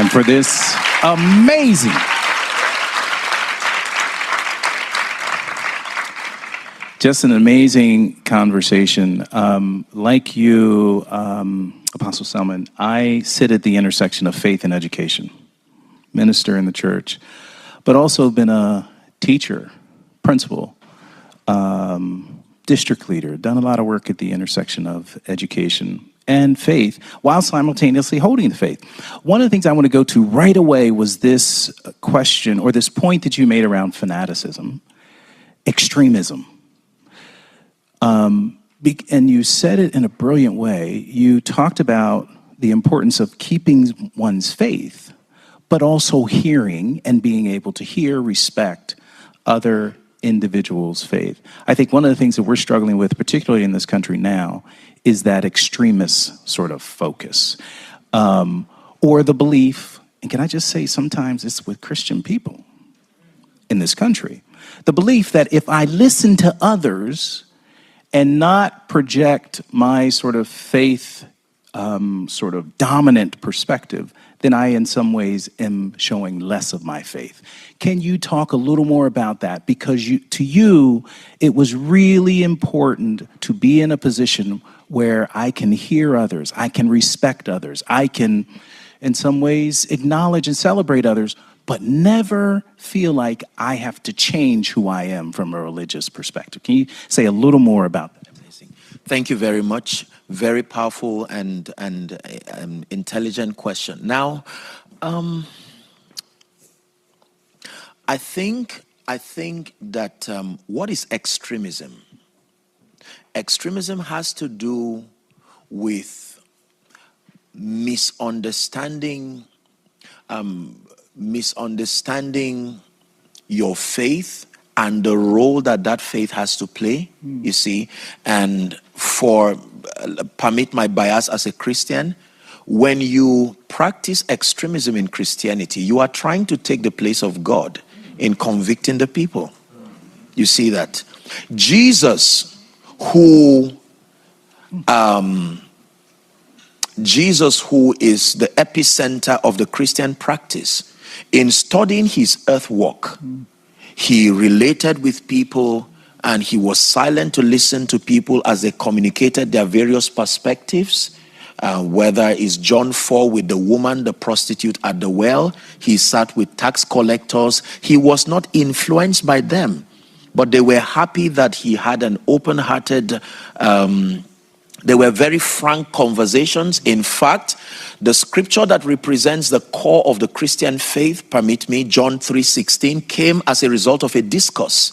and for this amazing just an amazing conversation. Like you, Apostle Selman, I sit at the intersection of faith and education, minister in the church, but also been a teacher, principal, district leader, done a lot of work at the intersection of education and faith while simultaneously holding the faith. One of the things I want to go to right away was this question or this point that you made around fanaticism, extremism. And you said it in a brilliant way. You talked about the importance of keeping one's faith, but also hearing and being able to hear, respect other individuals' faith. I think one of the things that we're struggling with, particularly in this country now, is that extremist sort of focus, or the belief, and can I just say sometimes it's with Christian people in this country, the belief that if I listen to others and not project my sort of faith, sort of dominant perspective, then I in some ways am showing less of my faith. Can you talk a little more about that? Because to you, it was really important to be in a position where I can hear others, I can respect others, I can in some ways acknowledge and celebrate others, but never feel like I have to change who I am from a religious perspective. Can you say a little more about that? Thank you very much. Very powerful and intelligent question. Now, I think that what is extremism? Extremism has to do with misunderstanding your faith and the role that faith has to play, you see. And permit my bias as a Christian, when you practice extremism in Christianity, you are trying to take the place of God in convicting the people. You see that? Jesus, who is the epicenter of the Christian practice, in studying his earth walk, he related with people and he was silent to listen to people as they communicated their various perspectives. Whether it's John 4 with the woman, the prostitute at the well, he sat with tax collectors. He was not influenced by them, but they were happy that he had an open-hearted, they were very frank conversations. In fact, the scripture that represents the core of the Christian faith, permit me, John 3:16, came as a result of a discourse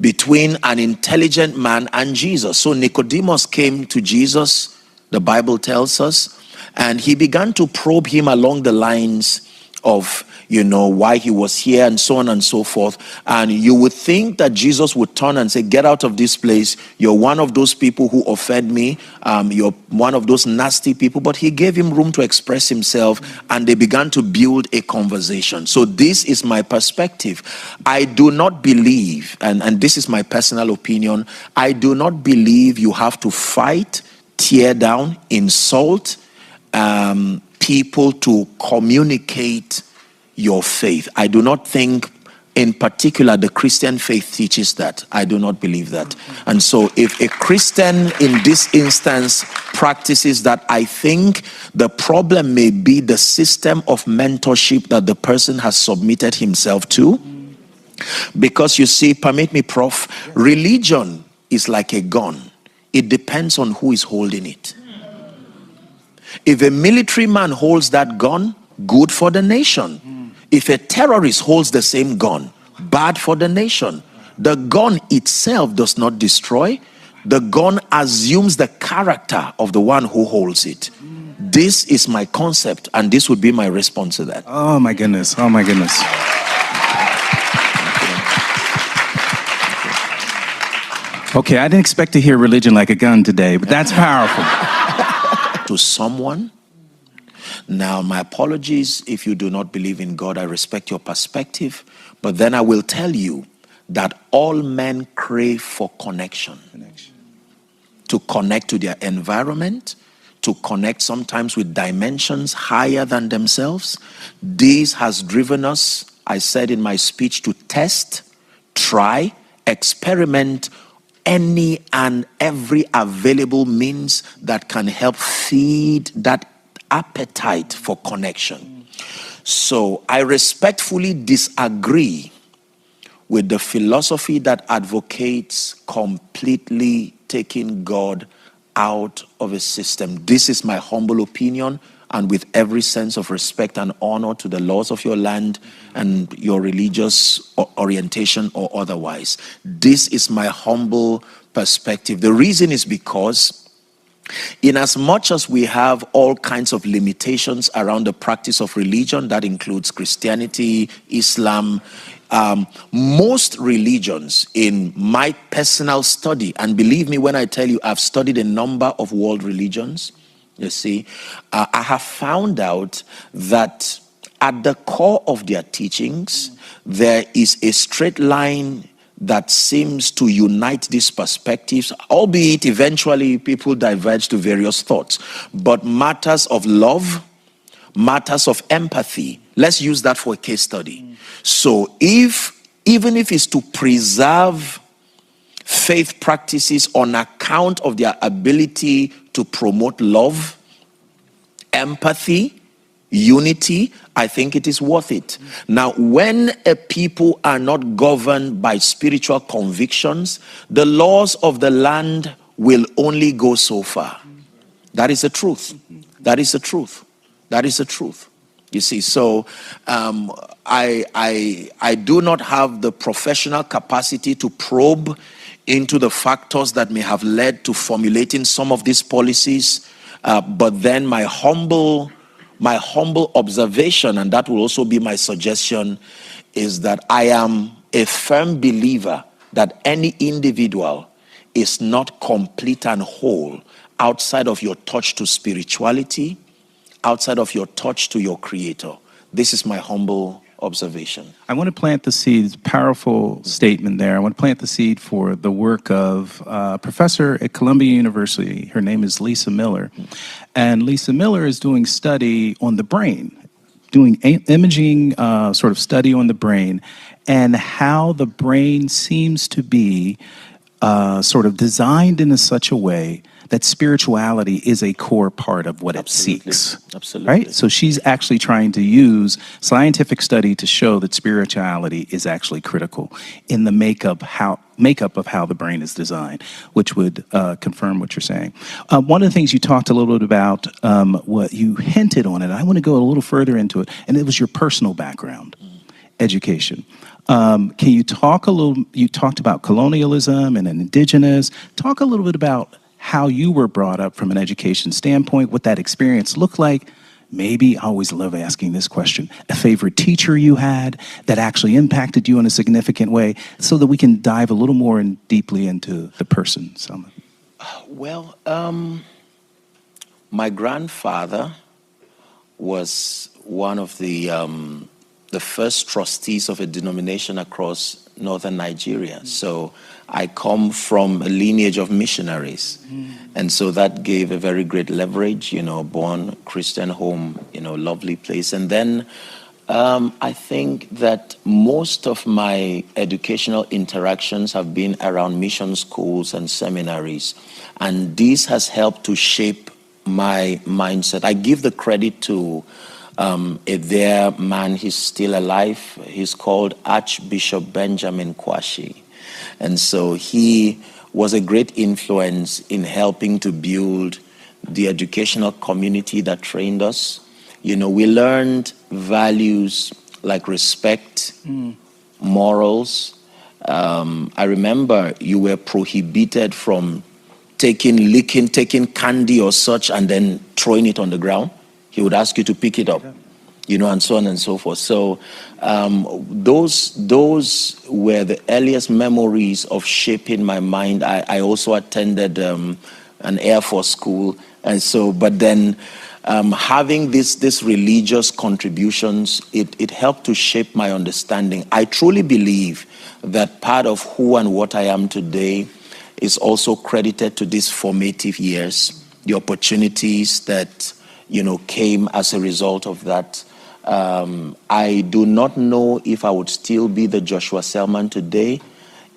between an intelligent man and Jesus. So Nicodemus came to Jesus, the Bible tells us, and he began to probe him along the lines of, why he was here and so on and so forth. And you would think that Jesus would turn and say, get out of this place. You're one of those people who offend me. You're one of those nasty people. But he gave him room to express himself, and they began to build a conversation. So this is my perspective. I do not believe, and this is my personal opinion, I do not believe you have to fight, tear down, insult people to communicate your faith. I do not think, in particular, the Christian faith teaches that. I do not believe that. And so if a Christian in this instance practices that, I think the problem may be the system of mentorship that the person has submitted himself to. Because you see, permit me, Prof, religion is like a gun. It depends on who is holding it. If a military man holds that gun, good for the nation. If a terrorist holds the same gun, bad for the nation. The gun itself does not destroy. The gun assumes the character of the one who holds it. This is my concept, and this would be my response to that. Oh my goodness. Oh my goodness. Okay, I didn't expect to hear religion like a gun today, but that's powerful. To someone. Now, my apologies if you do not believe in God. I respect your perspective. But then I will tell you that all men crave for connection. To connect to their environment, to connect sometimes with dimensions higher than themselves. This has driven us, I said in my speech, to test, try, experiment any and every available means that can help feed that appetite for connection. So I respectfully disagree with the philosophy that advocates completely taking God out of a system. This is my humble opinion, and with every sense of respect and honor to the laws of your land and your religious orientation or otherwise. This is my humble perspective. The reason is because in as much as we have all kinds of limitations around the practice of religion, that includes Christianity, Islam, most religions, in my personal study, and believe me when I tell you I've studied a number of world religions, you see, I have found out that at the core of their teachings, there is a straight line that seems to unite these perspectives, albeit eventually people diverge to various thoughts. But matters of love, matters of empathy, let's use that for a case study. So even if it's to preserve faith practices on account of their ability to promote love, empathy, unity, I think it is worth it. Now, when a people are not governed by spiritual convictions, the laws of the land will only go so far. That is the truth. That is the truth. That is the truth. You see, so I do not have the professional capacity to probe into the factors that may have led to formulating some of these policies, but then my humble observation, and that will also be my suggestion, is that I am a firm believer that any individual is not complete and whole outside of your touch to spirituality, outside of your touch to your Creator. This is my humble observation. I want to plant the seed, powerful statement there. I want to plant the seed for the work of a professor at Columbia University. Her name is Lisa Miller. And Lisa Miller is doing study on the brain, doing imaging sort of study on the brain, and how the brain seems to be sort of designed in such a way that spirituality is a core part of what it seeks. Absolutely. Right? So she's actually trying to use scientific study to show that spirituality is actually critical in the makeup of how the brain is designed, which would confirm what you're saying. One of the things you talked a little bit about, what you hinted on it, I want to go a little further into it, and it was your personal background, education. Can you talk a little, you talked about colonialism and indigenous, talk a little bit about how you were brought up from an education standpoint, what that experience looked like. Maybe, I always love asking this question, a favorite teacher you had that actually impacted you in a significant way, so that we can dive a little more deeply into the person, Selman. Well, my grandfather was one of the first trustees of a denomination across northern Nigeria. So I come from a lineage of missionaries. And so that gave a very great leverage, born Christian home, lovely place. And then I think that most of my educational interactions have been around mission schools and seminaries. And this has helped to shape my mindset. I give the credit to a there man, he's still alive. He's called Archbishop Benjamin Kwashi. And so he was a great influence in helping to build the educational community that trained us. We learned values like respect, morals. I remember you were prohibited from taking candy or such and then throwing it on the ground. He would ask you to pick it up, and so on and so forth. So those were the earliest memories of shaping my mind. I also attended an Air Force school. And so, but then having this religious contributions, it helped to shape my understanding. I truly believe that part of who and what I am today is also credited to these formative years. the opportunities that, came as a result of that. I do not know if I would still be the Joshua Selman today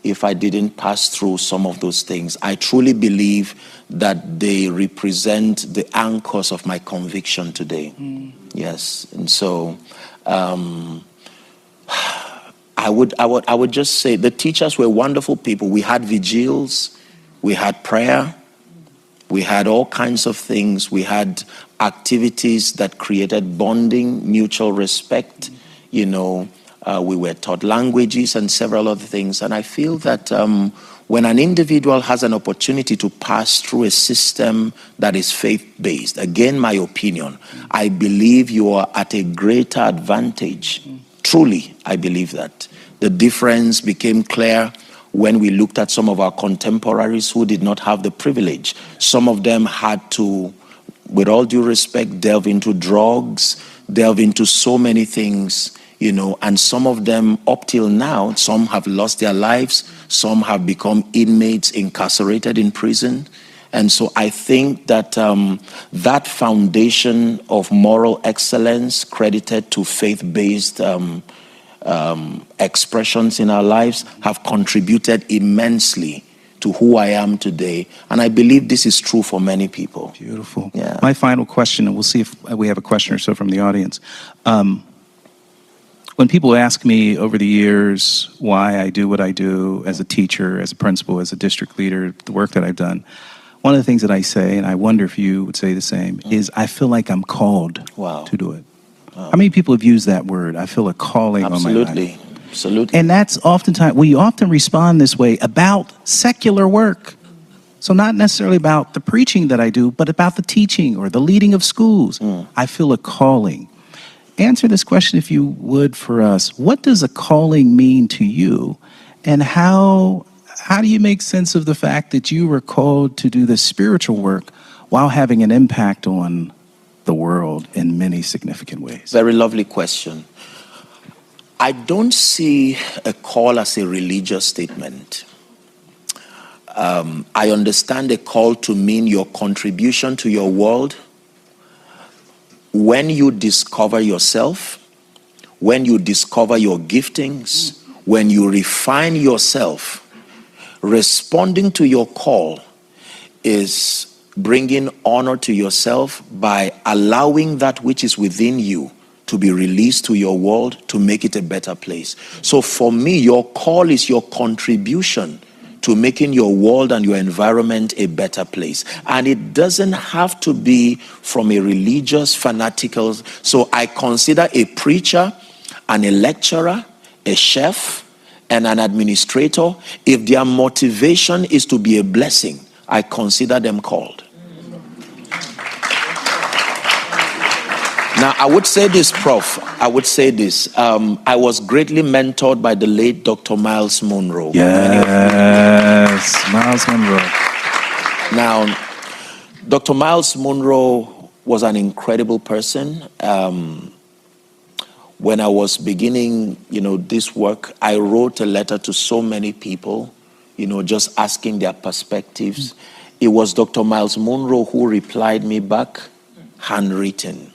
if I didn't pass through some of those things. I truly believe that they represent the anchors of my conviction today. Yes. And so I would just say the teachers were wonderful people. We had vigils, we had prayer, we had all kinds of things. We had activities that created bonding, mutual respect. We were taught languages and several other things. And I feel that when an individual has an opportunity to pass through a system that is faith-based, again, my opinion, I believe you are at a greater advantage. Truly, I believe that. The difference became clear when we looked at some of our contemporaries who did not have the privilege. Some of them had to, with all due respect, delve into drugs, delve into so many things, and some of them up till now, some have lost their lives, some have become inmates incarcerated in prison. And so I think that that foundation of moral excellence credited to faith-based expressions in our lives have contributed immensely to who I am today. And I believe this is true for many people. Beautiful. Yeah. My final question, and we'll see if we have a question or so from the audience. When people ask me over the years why I do what I do as a teacher, as a principal, as a district leader, the work that I've done, one of the things that I say, and I wonder if you would say the same, is I feel like I'm called to do it. How many people have used that word? I feel a calling on my life. Absolutely. And that's oftentimes, we often respond this way about secular work. So not necessarily about the preaching that I do, but about the teaching or the leading of schools. I feel a calling. Answer this question, if you would, for us. What does a calling mean to you? And how do you make sense of the fact that you were called to do this spiritual work while having an impact on the world in many significant ways? Very lovely question. I don't see a call as a religious statement. I understand a call to mean your contribution to your world. When you discover yourself, when you discover your giftings, when you refine yourself, responding to your call is bringing honor to yourself by allowing that which is within you to be released to your world to make it a better place. So for me, your call is your contribution to making your world and your environment a better place. And it doesn't have to be from a religious, fanatical. So I consider a preacher and a lecturer, a chef, and an administrator, if their motivation is to be a blessing, I consider them called. Now, I would say this, Prof. I would say this. I was greatly mentored by the late Dr. Miles Monroe. Yes, Miles Monroe. Now, Dr. Miles Monroe was an incredible person. When I was beginning, this work, I wrote a letter to so many people, just asking their perspectives. It was Dr. Miles Monroe who replied me back, handwritten.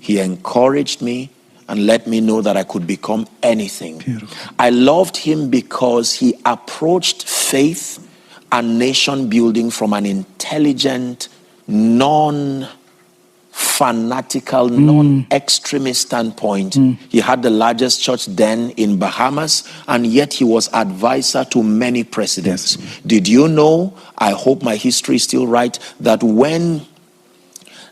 He encouraged me and let me know that I could become anything. Beautiful. I I loved him because he approached faith and nation building from an intelligent, non-fanatical, non-extremist standpoint. He had the largest church then in Bahamas, and yet he was advisor to many presidents. Yes. Did you know, I hope my history is still right, that when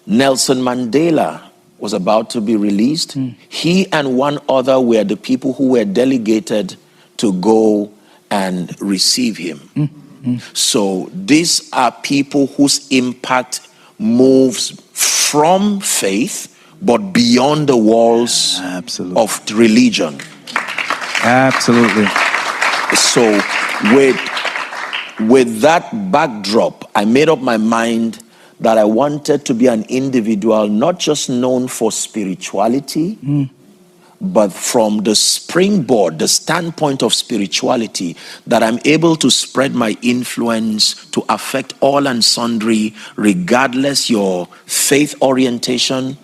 Nelson Mandela was about to be released, he and one other were the people who were delegated to go and receive him. So these are people whose impact moves from faith, but beyond the walls of religion. Absolutely. So with that backdrop, I made up my mind that I wanted to be an individual not just known for spirituality, but from the springboard, the standpoint of spirituality, that I'm able to spread my influence to affect all and sundry, regardless your faith orientation,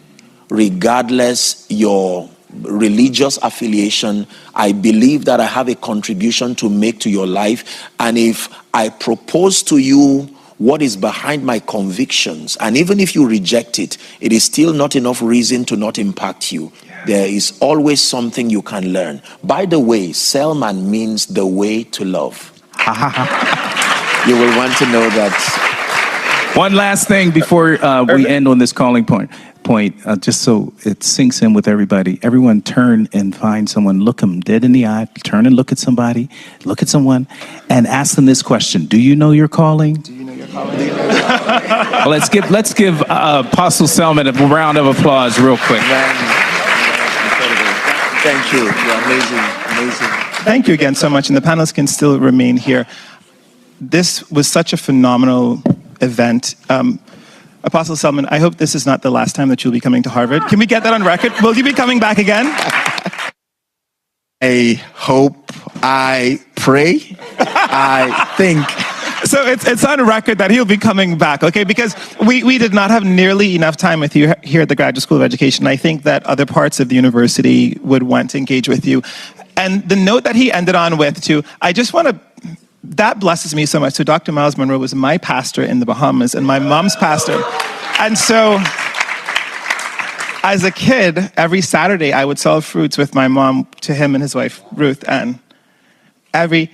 regardless your religious affiliation. I believe that I have a contribution to make to your life. And if I propose to you what is behind my convictions, and even if you reject it, it is still not enough reason to not impact you. There is always something you can learn. By the way, Selman means the way to love. You will want to know that. One last thing before we end on this calling point, just so it sinks in with everybody. Everyone turn and find someone, look them dead in the eye, turn and look at somebody, look at someone, and ask them this question. Do you know your calling? Do you know your calling? Well, let's give Apostle Selman a round of applause real quick. Thank you. You're amazing. Thank you again so much. And the panelists can still remain here. This was such a phenomenal event. Apostle Selman, I hope this is not the last time that you'll be coming to Harvard. Can we get that on record? Will you be coming back again? I hope, I pray, I think. So it's on record that he'll be coming back, okay? Because we did not have nearly enough time with you here at the Graduate School of Education. I think that other parts of the university would want to engage with you. And the note that he ended on with, too, I just want to, that blesses me so much. So Dr. Miles Monroe was my pastor in the Bahamas and my mom's pastor. And so as a kid, every Saturday, I would sell fruits with my mom to him and his wife, Ruth, and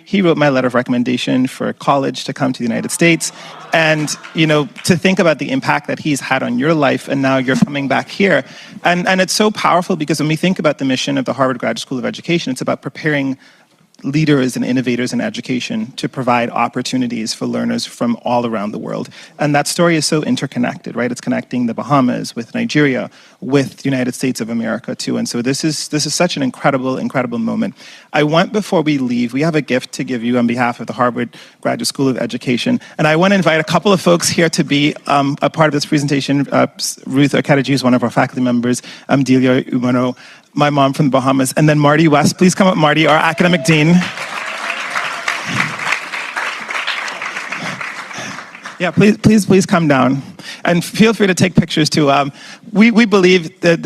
he wrote my letter of recommendation for college to come to the United States. And, to think about the impact that he's had on your life, and now you're coming back here. And it's so powerful because when we think about the mission of the Harvard Graduate School of Education, it's about preparing leaders and innovators in education to provide opportunities for learners from all around the world. And that story is so interconnected, right? It's connecting the Bahamas with Nigeria, with the United States of America too. And so this is such an incredible moment. I want, before we leave, we have a gift to give you on behalf of the Harvard Graduate School of Education. And I want to invite a couple of folks here to be a part of this presentation. Ruth Okadeji is one of our faculty members, Delia Umano, my mom from the Bahamas, and then Marty West. Please come up, Marty, our academic dean. Yeah, please come down. And feel free to take pictures too. We believe that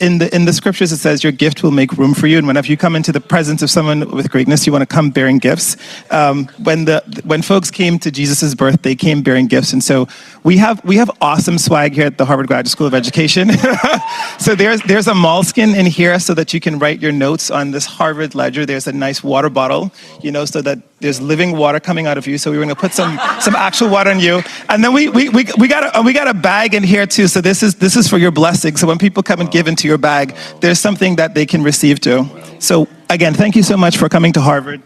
in the scriptures it says your gift will make room for you. And whenever you come into the presence of someone with greatness, you want to come bearing gifts. When folks came to Jesus' birth, they came bearing gifts. And so we have awesome swag here at the Harvard Graduate School of Education. So there's a moleskin in here so that you can write your notes on this Harvard ledger. There's a nice water bottle, so that there's living water coming out of you. So we're going to put some actual water on you. And then we got a bag in here too. So this is for your blessing. So when people come and give into your bag, there's something that they can receive too. So again, thank you so much for coming to Harvard.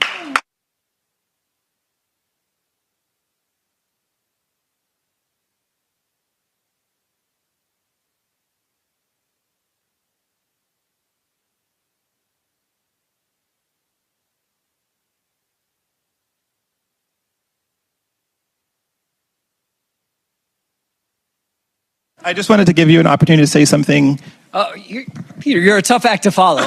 I just wanted to give you an opportunity to say something. Peter, you're a tough act to follow.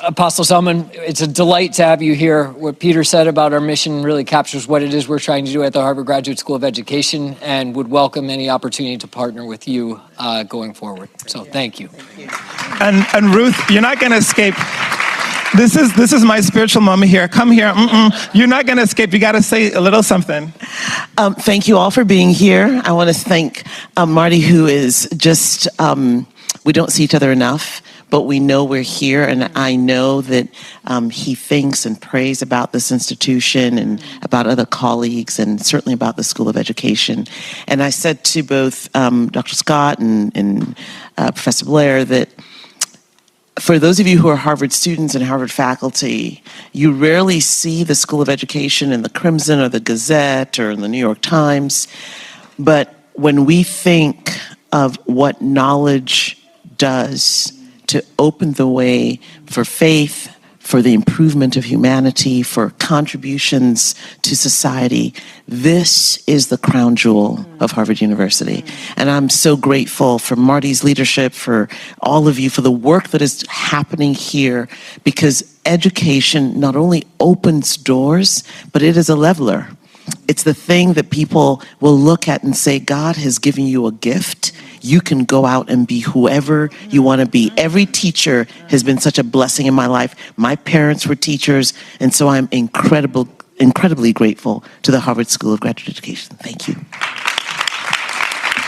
Apostle Selman, it's a delight to have you here. What Peter said about our mission really captures what it is we're trying to do at the Harvard Graduate School of Education, and would welcome any opportunity to partner with you going forward. So thank you. And Ruth, you're not going to escape. This is my spiritual moment here. Come here. You're not going to escape. You got to say a little something. Thank you all for being here. I want to thank Marty, who is just, we don't see each other enough, but we know we're here. And I know that he thinks and prays about this institution and about other colleagues and certainly about the School of Education. And I said to both Dr. Scott and Professor Blair that for those of you who are Harvard students and Harvard faculty, you rarely see the School of Education in the Crimson or the Gazette or in the New York Times. But when we think of what knowledge does to open the way for faith, for the improvement of humanity, for contributions to society. This is the crown jewel of Harvard University. And I'm so grateful for Marty's leadership, for all of you, for the work that is happening here, because education not only opens doors, but it is a leveler. It's the thing that people will look at and say, God has given you a gift. You can go out and be whoever you want to be. Every teacher has been such a blessing in my life. My parents were teachers, and so I'm incredibly grateful to the Harvard School of Graduate Education. Thank you.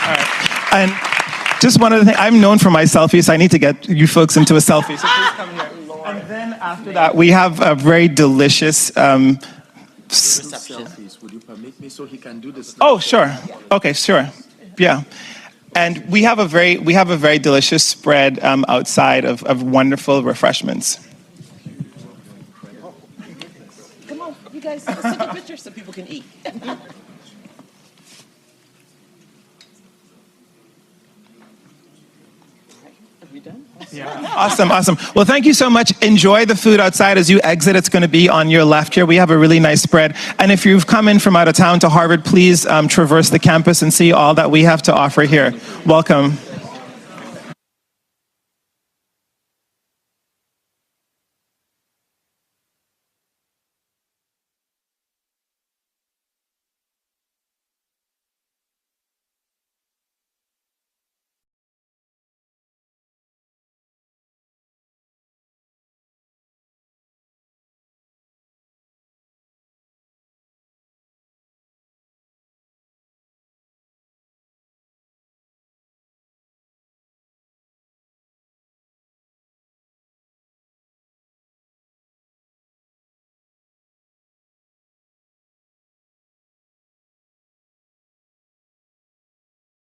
All right. And just one other thing, I'm known for my selfies, so I need to get you folks into a selfie. So please come here. And then after that, we have a very delicious Selfies. Would you permit me so he can do this? Oh, sure. Okay, sure. Yeah. And we have a very delicious spread outside of wonderful refreshments. Come on, you guys, take a picture so people can eat. Are we done? Yeah. Awesome. Well, thank you so much. Enjoy the food outside as you exit. It's going to be on your left here. We have a really nice spread. And if you've come in from out of town to Harvard, please traverse the campus and see all that we have to offer here. Welcome.